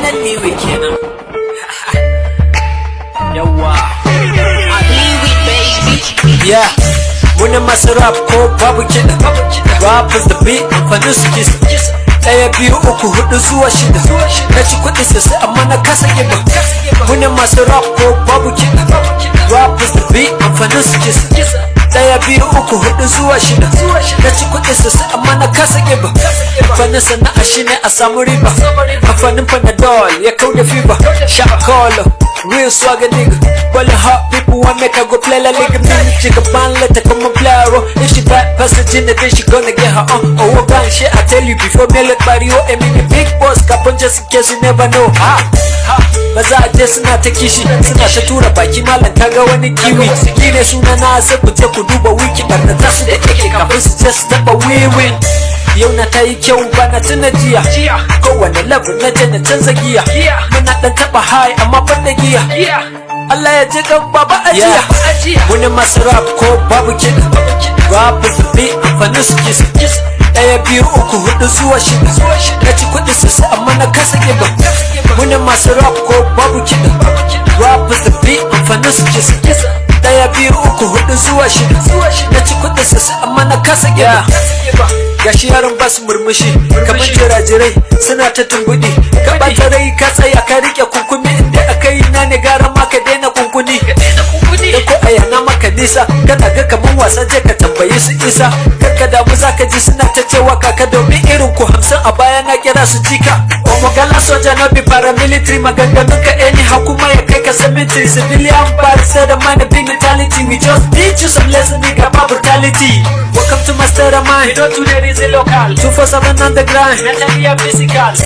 dan liwi kenan. Yawa liwi baby. Yeah, muna masu rap ko babu kiɗa. Rap is the beat, amfanin su kisa. Ɗaya biyu uku hudu zuwa shida. Na ci kuɗi sosai amma na kasa giba. Muna masu rap ko babu kiɗa. Rap is the beat, amfanin su kisa. Ɗaya biyu uku hudu zuwa shida. Na ci kuɗi sosai amma na kasa giba. Amfanin sana'a shine a samu riba. Amfanin Panadol ya kauda fever. Shot caller, real swagger nigga. Ballin' hot people want make her go play la liga. Jigga band let her come and play her role. If she bad passage in the day she gonna get her on. Oh bang shit I tell you before me let body oh and me big boss kapon just in case you never know. Maza a je suna ta kishi suna ta tura baki malam kaga wani kiwi. Gine suna na sai ku je ku duba wiki barna ta su da kake kafin su je su taba wiwin. Yau na ta yi kyau bana tuna jiya. Kowane level na je na canza giya. Muna dan taba high amma ban da giya. Allah ya ji kan baba ajiya. Wani masu rap ko babu kiɗa. Rap is the beat, amfanin su kisa. Ɗaya biyu uku hudu zuwa shida. Na ci kuɗi sosai amma na kasa giba. Wani masu rap ko babu kiɗa. Rap is the beat, amfanin su kisa. Ɗaya biyu uku hudu zuwa shida. Na ci kuɗi sosai amma na kasa giba. Gashi yaron basu murmushi kamar jirajirai suna ta tumbuɗi. Ka ɓata rai ka tsaya ka rike kunkumi. Inda aka yi na ne gara ma ka daina kunkuni. Da ko a yana maka nisa kana ga kaman wasa je ka tambayi su isa. Karka damu zaka ji suna ta cewa kaka domin irin ku 50 a baya na kira su jika. Omogala soja no be paramilitary maganganun ka anyhow kuma ya kai ka cemetery. Civilian bar sai da mana big mentality. We just teach you some lesson nigga about brutality. Welcome to Mastermind, you know today is a local 247 on the grind, mentally and physical.